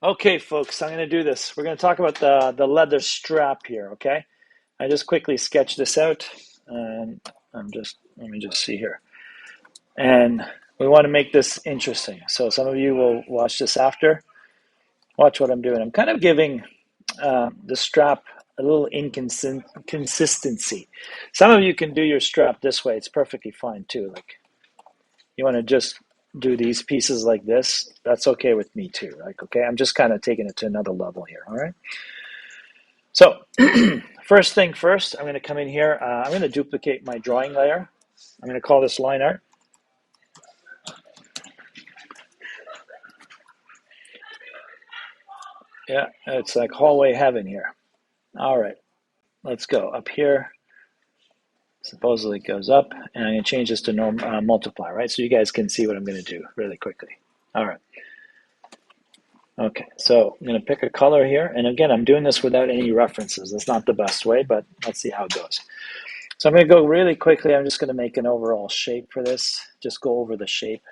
Okay, folks, I'm going to do this. We're going to talk about the leather strap here, okay? I just quickly sketched this out, and let me just see here. And we want to make this interesting. So some of you will watch this after. Watch what I'm doing. I'm kind of giving the strap a little inconsistency. Some of you can do your strap this way. It's perfectly fine too. Like you want to just do these pieces like this. That's okay with me too. Like, okay, I'm just kind of taking it to another level here. All right. So first thing first, I'm going to come in here. I'm going to duplicate my drawing layer. I'm going to call this line art. Yeah, it's like hallway heaven here. All right, let's go up here. Supposedly it goes up, and I'm going to change this to multiply, right? So you guys can see what I'm going to do really quickly. All right. Okay, so I'm going to pick a color here. And again, I'm doing this without any references. That's not the best way, but let's see how it goes. So I'm going to go really quickly. I'm just going to make an overall shape for this. Just go over the shape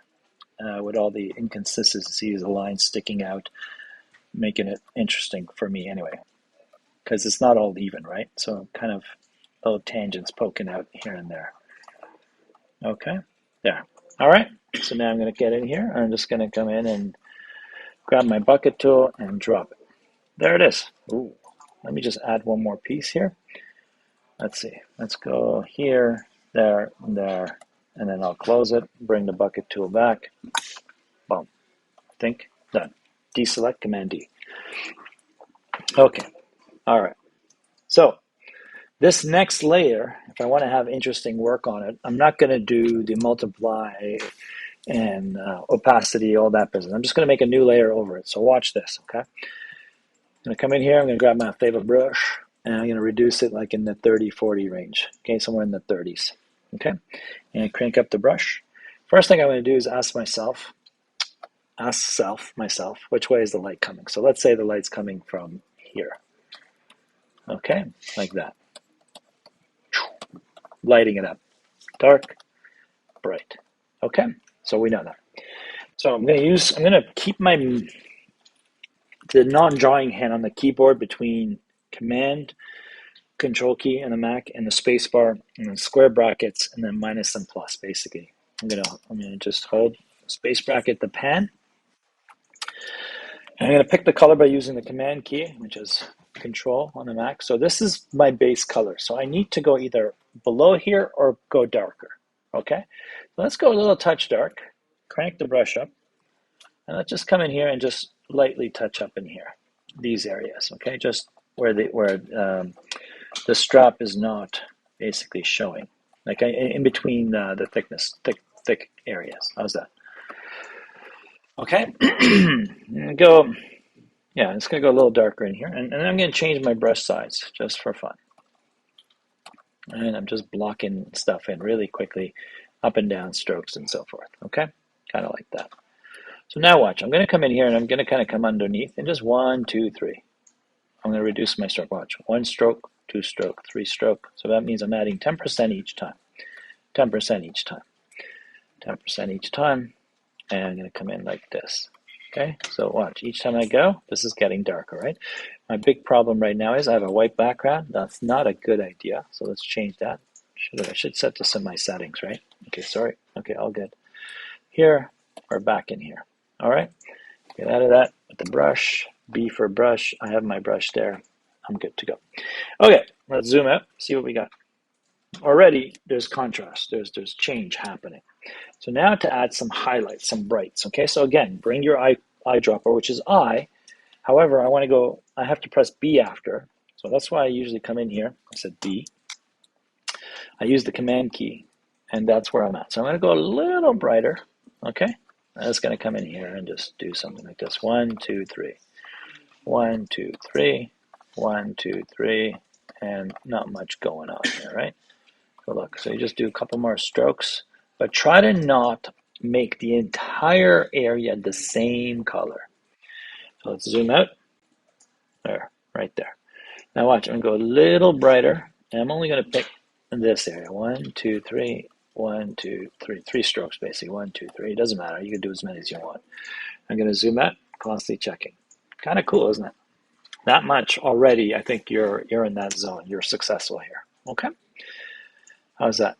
with all the inconsistencies, the lines sticking out, making it interesting for me anyway, because it's not all even, right? So kind of little tangents poking out here and there. Okay, there. All right, so now I'm going to get in here. I'm just going to come in and grab my bucket tool and drop it. There it is. Ooh, let me just add one more piece here. Let's see. Let's go here, there, and there, and then I'll close it, bring the bucket tool back. Boom. Think. Done. Deselect, Command D. Okay. All right. So this next layer, if I want to have interesting work on it, I'm not going to do the multiply and opacity, all that business. I'm just going to make a new layer over it. So watch this, okay? I'm going to come in here. I'm going to grab my favorite brush, and I'm going to reduce it like in the 30, 40 range, okay? Somewhere in the 30s, okay? And crank up the brush. First thing I'm going to do is ask myself, which way is the light coming? So let's say the light's coming from here, okay? Like that. Lighting it up. Dark, bright. Okay, so we know that. So I'm going to keep the non-drawing hand on the keyboard between Command, Control key on the Mac, and the space bar, and then square brackets, and then minus and plus, basically. I'm gonna just hold space bracket the pen. And I'm gonna pick the color by using the Command key, which is Control on the Mac. So this is my base color. So I need to go either below here or go darker. Okay, so let's go a little touch dark. Crank the brush up, and let's just come in here and just lightly touch up in here, these areas. Okay, just where the strap is not basically showing, like in between the thick areas. How's that? Okay, go. Yeah, it's gonna go a little darker in here, and then I'm gonna change my brush size just for fun. And I'm just blocking stuff in really quickly, up and down strokes and so forth. Okay, kind of like that. So now watch. I'm gonna come in here and I'm gonna kind of come underneath and just 1, 2, 3. I'm gonna reduce my stroke. Watch. 1 stroke, 2 stroke, 3 stroke. So that means I'm adding 10% each time. 10% each time. 10% each time. And I'm going to come in like this. Okay, so watch. Each time I go, this is getting darker, right? My big problem right now is I have a white background. That's not a good idea. So let's change that. I should set this in my settings, right? Okay, sorry. Okay, all good. Here or back in here. All right, get out of that with the brush. B for brush. I have my brush there. I'm good to go. Okay, let's zoom out, see what we got. Already there's contrast, there's change happening. So now to add some highlights, some brights. Okay, so again, bring your eyedropper, which is I. However, I have to press B after. So that's why I usually come in here. I said B. I use the Command key, and that's where I'm at. So I'm going to go a little brighter. Okay, I'm just going to come in here and just do something like this. 1, 2, 3. 1, 2, 3. 1, 2, 3. And not much going on here, right? So look, so you just do a couple more strokes, but try to not make the entire area the same color. So let's zoom out. There, right there. Now watch, I'm going to go a little brighter, and I'm only going to pick this area. 1, 2, 3, 1, 2, 3. 3 strokes basically. 1, 2, 3. It doesn't matter. You can do as many as you want. I'm going to zoom out, constantly checking. Kind of cool, isn't it? That much already, I think you're in that zone. You're successful here. Okay, how's that?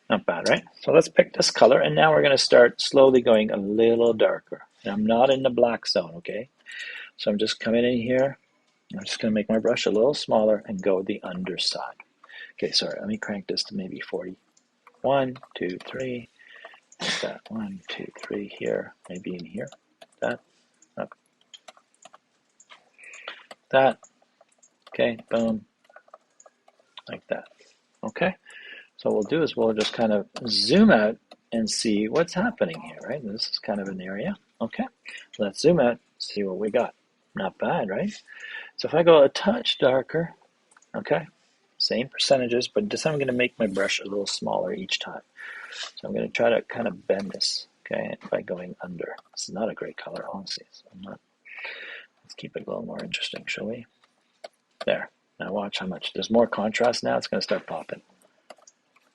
Not bad, right? So let's pick this color, and now we're going to start slowly going a little darker. And I'm not in the black zone, okay? So I'm just coming in here. I'm just going to make my brush a little smaller and go the underside. Okay, sorry, let me crank this to maybe 40. 1, 2, 3. Like that. 1, 2, 3 here. Maybe in here. That. Okay. That. Okay, boom. Like that. Okay. So what we'll do is we'll just kind of zoom out and see what's happening here, right? This is kind of an area. Okay. Let's zoom out, see what we got. Not bad, right? So if I go a touch darker, okay, same percentages, but this time I'm going to make my brush a little smaller each time. So I'm going to try to kind of bend this, okay, by going under. This is not a great color, honestly. So let's keep it a little more interesting, shall we? There. Now watch how much. There's more contrast now. It's going to start popping.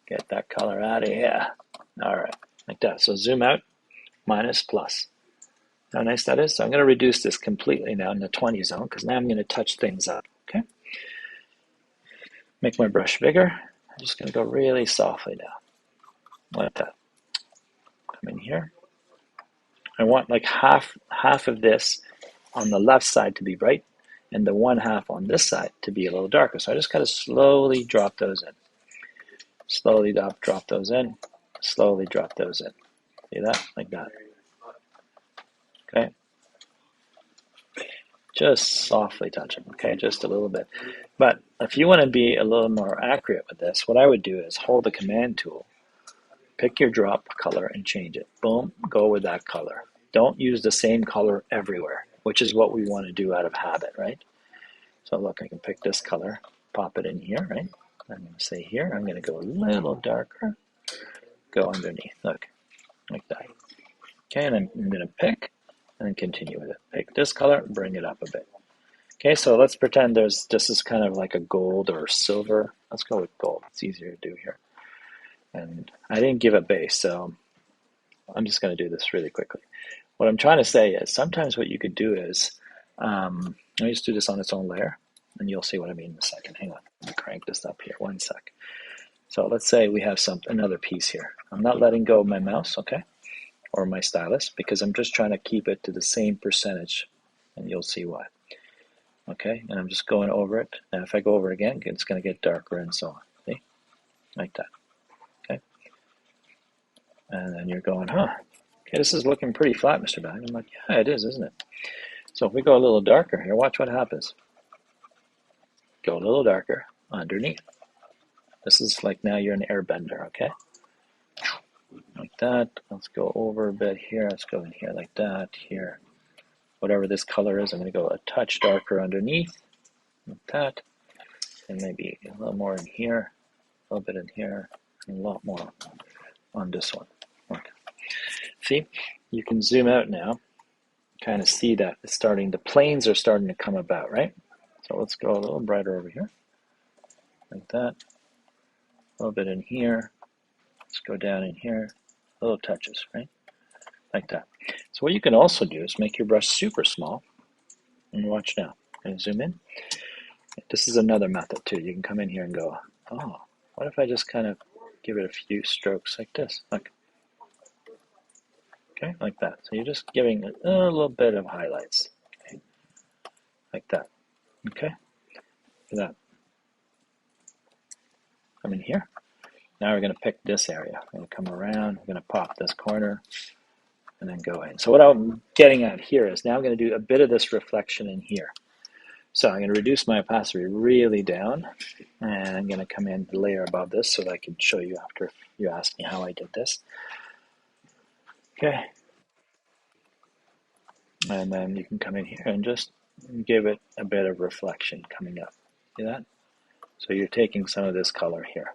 Get that color out of here. All right, like that. So zoom out, minus, plus. How nice that is. So I'm going to reduce this completely now in the 20 zone because now I'm going to touch things up, okay? Make my brush bigger. I'm just going to go really softly now, like that. Come in here. I want like half of this on the left side to be bright and the one half on this side to be a little darker. So I just got to slowly drop those in. Slowly drop those in. Slowly drop those in. See that? Like that. Okay. Just softly touch them, okay? Just a little bit. But if you want to be a little more accurate with this, what I would do is hold the command tool, pick your drop color and change it. Boom, go with that color. Don't use the same color everywhere, which is what we want to do out of habit, right? So look, I can pick this color, pop it in here, right? I'm going to say here, I'm going to go a little darker, go underneath, look, like that. Okay, and I'm going to pick and then continue with it. Pick this color, bring it up a bit. Okay, so let's pretend this is kind of like a gold or silver. Let's go with gold. It's easier to do here. And I didn't give a base, so I'm just going to do this really quickly. What I'm trying to say is sometimes what you could do is, let me just do this on its own layer, and you'll see what I mean in a second. Hang on, let me crank this up here, 1 sec. So let's say we have another piece here. I'm not letting go of my mouse, okay, or my stylus, because I'm just trying to keep it to the same percentage, and you'll see why. Okay, and I'm just going over it. And if I go over it again, it's going to get darker and so on. See? Like that. Okay. And then you're going, huh? Okay, this is looking pretty flat, Mr. Balian. I'm like, yeah, it is, isn't it? So if we go a little darker here, watch what happens. Go a little darker underneath. This is like now you're an airbender, okay? Like that. Let's go over a bit here. Let's go in here like that. Here. Whatever this color is, I'm going to go a touch darker underneath, like that, and maybe a little more in here, a little bit in here, and a lot more on this one. Okay. See, you can zoom out now, kind of see that it's starting, the planes are starting to come about, right? So let's go a little brighter over here, like that, a little bit in here, let's go down in here, little touches, right? Like that. So what you can also do is make your brush super small, and watch now. And zoom in. This is another method too. You can come in here and go, oh, what if I just kind of give it a few strokes like this? Look. Okay, like that. So you're just giving a little bit of highlights. Okay? Like that. Okay? Like that. Come in here. Now we're going to pick this area. We're going to come around. We're going to pop this corner. And then go in. So what I'm getting at here is now I'm going to do a bit of this reflection in here. So I'm going to reduce my opacity really down, and I'm going to come in the layer above this so that I can show you after you ask me how I did this. Okay. And then you can come in here and just give it a bit of reflection coming up. See that? So you're taking some of this color here.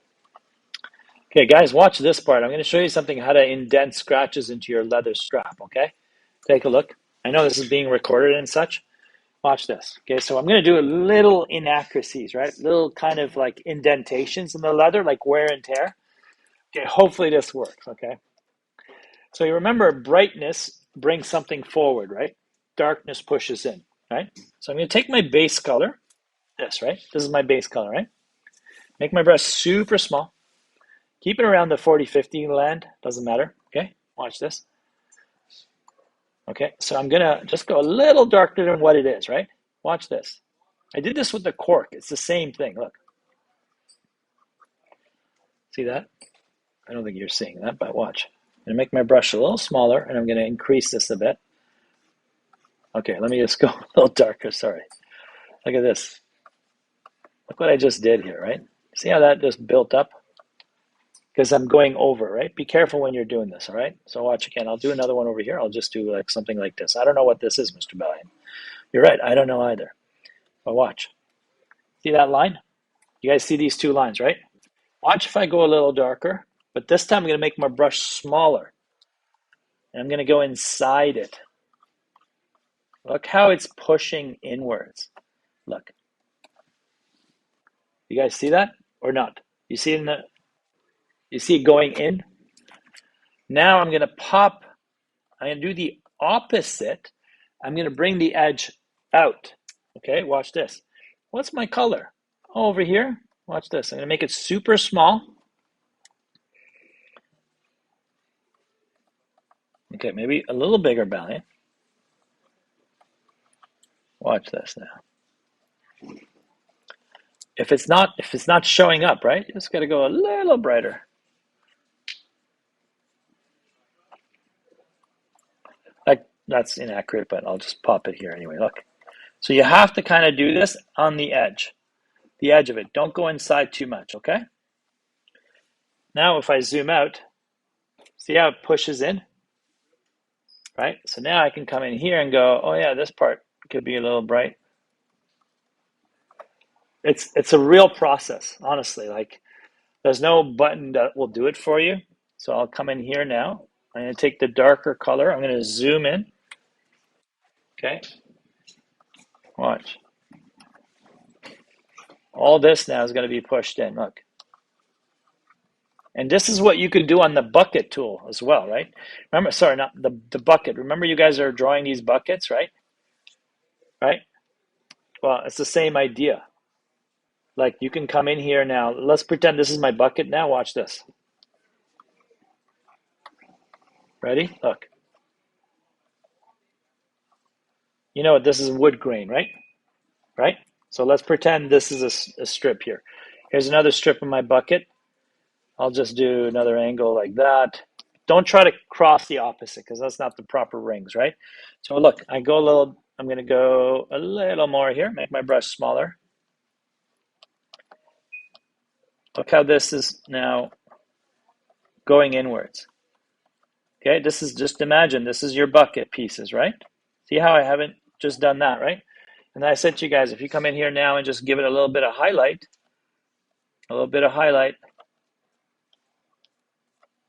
Okay, guys, watch this part. I'm going to show you something how to indent scratches into your leather strap, okay? Take a look. I know this is being recorded and such. Watch this. Okay, so I'm going to do a little inaccuracies, right? Little kind of like indentations in the leather, like wear and tear. Okay, hopefully this works, okay? So you remember brightness brings something forward, right? darkness pushes in, right? So I'm going to take my base color, this, right? This is my base color, right? Make my brush super small. Keep it around the 40-50 land, doesn't matter, okay? Watch this. Okay, so I'm gonna just go a little darker than what it is, right? Watch this. I did this with the cork. It's the same thing, look. See that? I don't think you're seeing that, but watch. I'm gonna make my brush a little smaller, and I'm gonna increase this a bit. Okay, let me just go a little darker, sorry. Look at this. Look what I just did here, right? See how that just built up? Because I'm going over, right? Be careful when you're doing this, all right? So watch again. I'll do another one over here. I'll just do like something like this. I don't know what this is, Mr. Balian. You're right. I don't know either. But watch. See that line? You guys see these two lines, right? Watch if I go a little darker. But this time I'm going to make my brush smaller. And I'm going to go inside it. Look how it's pushing inwards. Look. You guys see that or not? You see it going in? Now I'm going to pop. I'm going to do the opposite. I'm going to bring the edge out. Okay, watch this. What's my color? Over here. Watch this. I'm going to make it super small. Okay, maybe a little bigger, Balian. Watch this now. If it's not showing up, right? You just got to go a little brighter. Like that's inaccurate, but I'll just pop it here anyway. Look. So you have to kind of do this on the edge of it. Don't go inside too much, okay? Now if I zoom out, see how it pushes in? Right? So now I can come in here and go, oh yeah, this part could be a little bright. It's a real process, honestly. Like there's no button that will do it for you. So I'll come in here now. I'm going to take the darker color. I'm going to zoom in. Okay. Watch. All this now is going to be pushed in. Look. And this is what you could do on the bucket tool as well, right? Remember, sorry, not the bucket. Remember you guys are drawing these buckets, right? Right? Well, it's the same idea. Like you can come in here now. Let's pretend this is my bucket now. Watch this. Ready? Look. You know what? This is wood grain, right? Right? So let's pretend this is a strip here. Here's another strip in my bucket. I'll just do another angle like that. Don't try to cross the opposite because that's not the proper rings, right? So look, I'm going to go a little more here, make my brush smaller. Look how this is now going inwards. Okay, this is just imagine this is your bucket pieces, right? See how I haven't just done that, right? And I said to you guys, if you come in here now and just give it a little bit of highlight,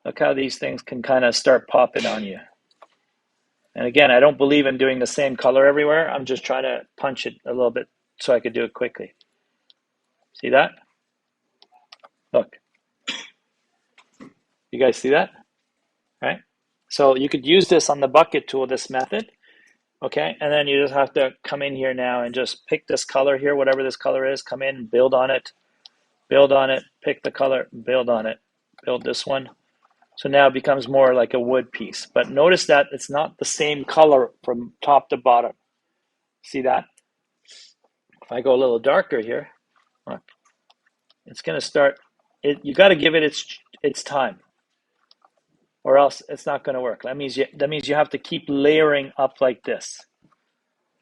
look how these things can kind of start popping on you. And again, I don't believe in doing the same color everywhere. I'm just trying to punch it a little bit so I could do it quickly. See that? Look. You guys see that? Right? So you could use this on the bucket tool, this method. Okay, and then you just have to come in here now and just pick this color here, whatever this color is, come in, build on it, pick the color, build on it, build this one. So now it becomes more like a wood piece. But notice that it's not the same color from top to bottom. See that? If I go a little darker here, look, it's going to start. You got to give it its time, or else it's not going to work. That means you have to keep layering up like this.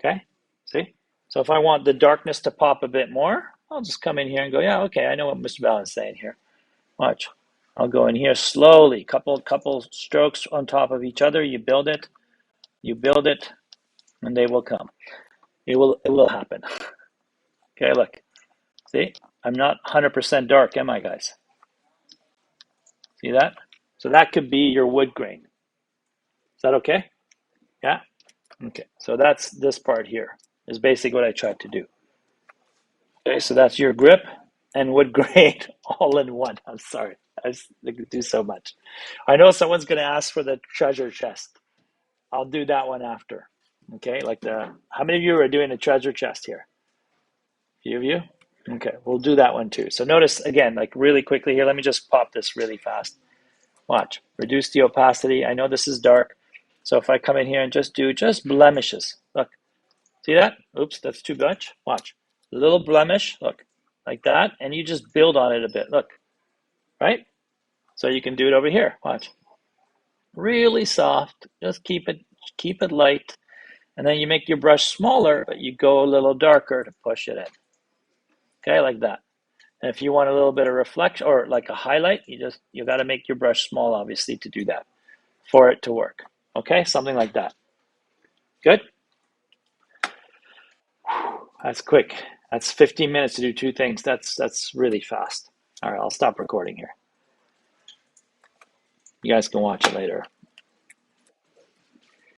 Okay? See? So if I want the darkness to pop a bit more, I'll just come in here and go, yeah, okay, I know what Mr. Balian's saying here. Watch. I'll go in here slowly, couple strokes on top of each other. You build it, and they will come. It will happen. Okay, look. See? I'm not 100% dark, am I, guys? See that? So that could be your wood grain. Is that okay? Yeah? Okay, so that's this part here is basically what I tried to do. Okay, so that's your grip and wood grain all in one. I'm sorry. I just do so much. I know someone's going to ask for the treasure chest. I'll do that one after. Okay, like how many of you are doing the treasure chest here? A few of you? Okay, we'll do that one too. So notice again, like really quickly here, let me just pop this really fast. Watch, reduce the opacity. I know this is dark. So if I come in here and just do just blemishes, look, see that? Oops, that's too much. Watch, a little blemish, look, like that, and you just build on it a bit, look, right? So you can do it over here, watch. Really soft, just keep it light, and then you make your brush smaller, but you go a little darker to push it in. Okay, like that. And if you want a little bit of reflection or like a highlight, you got to make your brush small, obviously, to do that for it to work. Okay, something like that. Good. That's quick. That's 15 minutes to do two things. That's really fast. All right, I'll stop recording here. You guys can watch it later.